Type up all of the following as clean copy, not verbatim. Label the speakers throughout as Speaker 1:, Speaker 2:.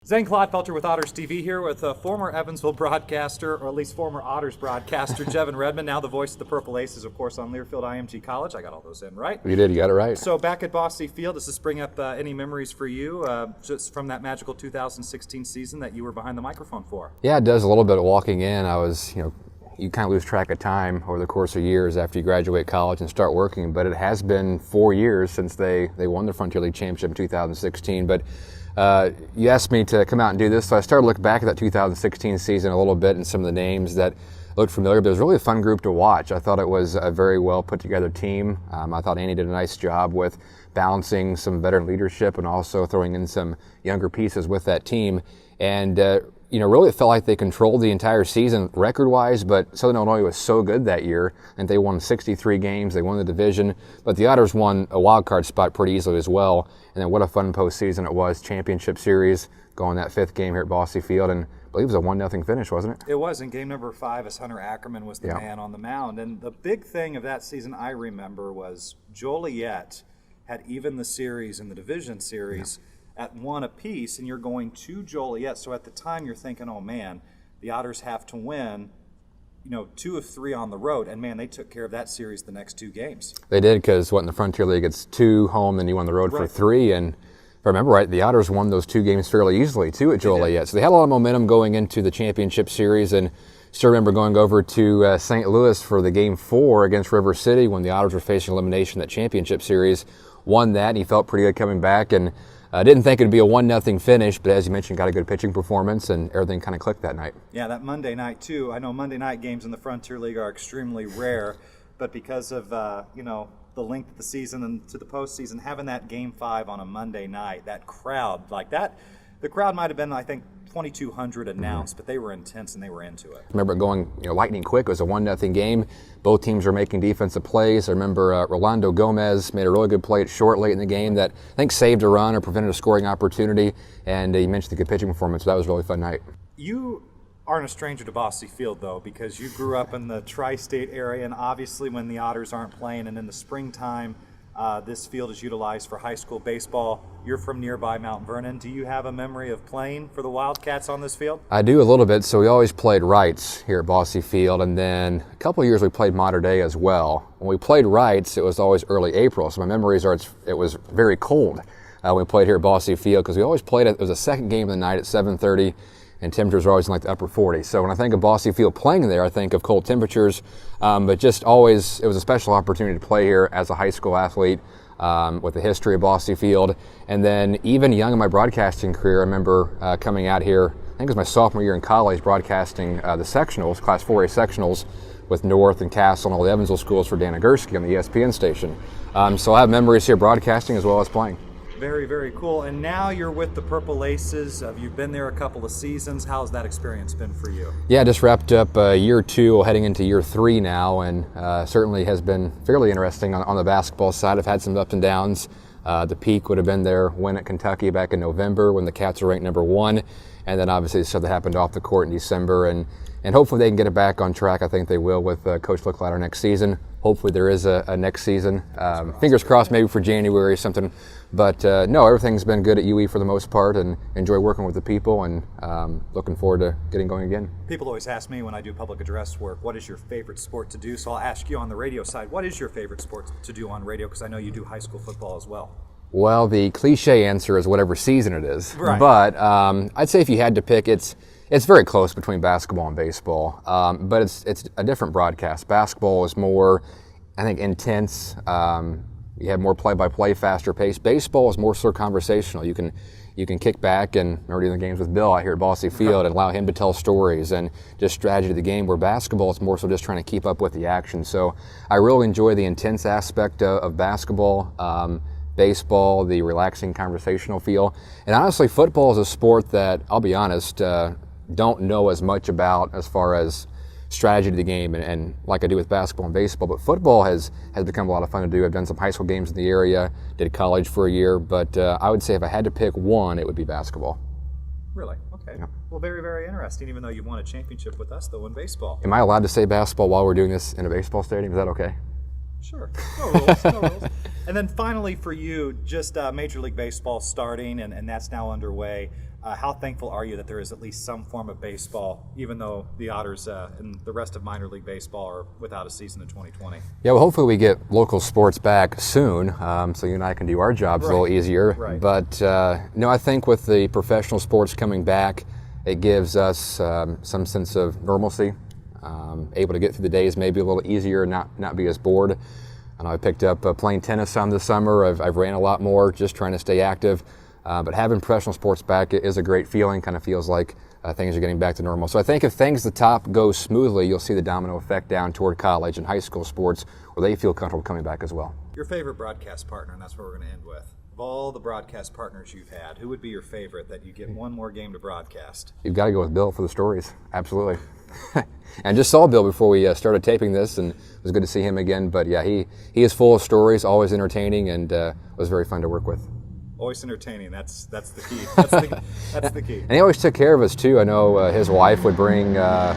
Speaker 1: Zane Clodfelter with Otters TV here with a former Evansville broadcaster, or at least former Otters broadcaster, Jevin Redman, now the voice of the Purple Aces, of course, on Learfield IMG College. I got all those in, right?
Speaker 2: You did, you got it right.
Speaker 1: So back at Bosse Field, does this bring up any memories for you just from that magical 2016 season that you were behind the microphone for?
Speaker 2: Yeah, it does a little bit. Walking in, I was, you kind of lose track of time over the course of years after you graduate college and start working, but it has been 4 years since they won the Frontier League Championship in 2016. But you asked me to come out and do this, so I started looking back at that 2016 season a little bit and some of the names that looked familiar, but it was really a fun group to watch. I thought it was a very well put together team. I thought Andy did a nice job with balancing some veteran leadership and also throwing in some younger pieces with that team. And really it felt like they controlled the entire season record-wise, but Southern Illinois was so good that year, and they won 63 games, they won the division, but the Otters won a wild card spot pretty easily as well. And then what a fun postseason it was, championship series, going that fifth game here at Bosse Field, and I believe it was a 1-0 finish, wasn't it?
Speaker 1: It was in game number 5 as Hunter Ackerman was the man on the mound. And the big thing of that season I remember was Joliet had even the series in the division series at 1 apiece, and you're going to Joliet. So at the time you're thinking, oh man, the Otters have to win 2 of 3 on the road, and man, they took care of that series the next 2 games.
Speaker 2: They did, because in the Frontier League it's 2 home, then you won the road for 3, and if I remember right, the Otters won those 2 games fairly easily too at Joliet. So they had a lot of momentum going into the championship series, and still remember going over to St. Louis for the game 4 against River City when the Otters were facing elimination in that championship series. Won that, and he felt pretty good coming back, and didn't think it'd be a 1-0 finish, but as you mentioned, got a good pitching performance, and everything kind of clicked that night.
Speaker 1: Yeah, that Monday night too. I know Monday night games in the Frontier League are extremely rare, but because of the length of the season and to the postseason, having that game 5 on a Monday night, that crowd like that, the crowd might have been, I think, 2,200 announced, but they were intense and they were into it.
Speaker 2: I remember it going lightning quick. It was a 1-0 game. Both teams were making defensive plays. I remember Rolando Gomez made a really good play short late in the game that I think saved a run or prevented a scoring opportunity, and you mentioned the good pitching performance, so that was a really fun night.
Speaker 1: You aren't a stranger to Bosse Field, though, because you grew up in the tri-state area, and obviously when the Otters aren't playing and in the springtime, this field is utilized for high school baseball. You're from nearby Mount Vernon. Do you have a memory of playing for the Wildcats on this field?
Speaker 2: I do a little bit. So we always played Wrights here at Bosse Field, and then a couple of years we played Mater Dei as well. When we played Wrights, it was always early April, so my memories are it was very cold when we played here at Bosse Field, because we always played it was the second game of the night at 7:30. And temperatures are always in like the upper 40s. So when I think of Bosse Field playing there, I think of cold temperatures, but just always, it was a special opportunity to play here as a high school athlete with the history of Bosse Field. And then even young in my broadcasting career, I remember coming out here, I think it was my sophomore year in college, broadcasting the sectionals, Class 4A sectionals, with North and Castle and all the Evansville schools for Dan Gursky on the ESPN station. So I have memories here broadcasting as well as playing.
Speaker 1: Very, very cool. And now you're with the Purple Aces. You've been there a couple of seasons. How's that experience been for you?
Speaker 2: Yeah, just wrapped up year 2, heading into year 3 now, and certainly has been fairly interesting on the basketball side. I've had some ups and downs. The peak would have been their win at Kentucky back in November when the Cats were ranked number 1, and then obviously the stuff that happened off the court in December, and hopefully they can get it back on track. I think they will with Coach Licklider next season. Hopefully there is a next season. Fingers crossed maybe for January or something. But no, everything's been good at UE for the most part, and enjoy working with the people, and looking forward to getting going again.
Speaker 1: People always ask me when I do public address work, what is your favorite sport to do? So I'll ask you on the radio side, what is your favorite sport to do on radio? Because I know you do high school football as well.
Speaker 2: Well, the cliche answer is whatever season it is.
Speaker 1: Right.
Speaker 2: But I'd say if you had to pick, it's very close between basketball and baseball, but it's a different broadcast. Basketball is more, I think, intense. You have more play-by-play, faster pace. Baseball is more sort of conversational. You can kick back and remember doing the games with Bill out here at Bosse Field and allow him to tell stories and just strategy of the game, where basketball is more so just trying to keep up with the action. So I really enjoy the intense aspect of basketball. Baseball, the relaxing conversational feel. And honestly, football is a sport that, I'll be honest, don't know as much about as far as strategy to the game and like I do with basketball and baseball, but football has become a lot of fun to do. I've done some high school games in the area, did college for a year, but I would say if I had to pick one, it would be basketball.
Speaker 1: Really? Okay.
Speaker 2: Yeah.
Speaker 1: Well, very, very interesting, even though you won a championship with us, though, in baseball.
Speaker 2: Am I allowed to say basketball while we're doing this in a baseball stadium? Is that okay?
Speaker 1: Sure. No rules, no rules. And then finally for you, just Major League Baseball starting, and that's now underway. How thankful are you that there is at least some form of baseball, even though the Otters and the rest of minor league baseball are without a season in 2020?
Speaker 2: Yeah, well, hopefully we get local sports back soon, so you and I can do our jobs a little easier.
Speaker 1: Right.
Speaker 2: But no, I think with the professional sports coming back, it gives us some sense of normalcy, able to get through the days maybe a little easier, not be as bored. I know I picked up playing tennis some this summer. I've ran a lot more, just trying to stay active. But having professional sports back is a great feeling. Kind of feels like things are getting back to normal. So I think if things at the top go smoothly, you'll see the domino effect down toward college and high school sports where they feel comfortable coming back as well.
Speaker 1: Your favorite broadcast partner, and that's what we're going to end with. Of all the broadcast partners you've had, who would be your favorite that you get one more game to broadcast?
Speaker 2: You've got to go with Bill for the stories. Absolutely. And just saw Bill before we started taping this, and it was good to see him again. But yeah, he is full of stories, always entertaining, and was very fun to work with.
Speaker 1: Always entertaining. That's the key. That's the key.
Speaker 2: And he always took care of us too. I know his wife would bring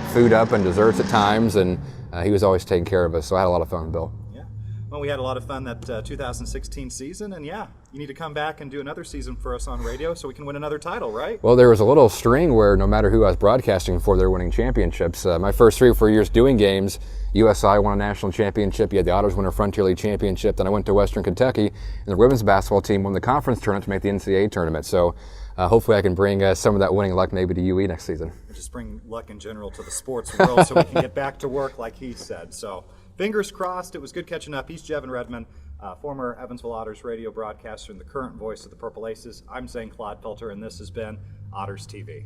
Speaker 2: food up and desserts at times, and he was always taking care of us. So I had a lot of fun with Bill.
Speaker 1: Yeah. Well, we had a lot of fun that 2016 season, and yeah, you need to come back and do another season for us on radio so we can win another title, right?
Speaker 2: Well, there was a little string where no matter who I was broadcasting for, they were winning championships. My first 3 or 4 years doing games, USI won a national championship. You had the Otters win a Frontier League championship. Then I went to Western Kentucky, and the women's basketball team won the conference tournament to make the NCAA tournament. So hopefully I can bring some of that winning luck maybe to UE next season.
Speaker 1: Just bring luck in general to the sports world so we can get back to work like he said. So fingers crossed. It was good catching up. He's Jevin Redman, former Evansville Otters radio broadcaster and the current voice of the Purple Aces. I'm Zane Clodfelter, and this has been Otters TV.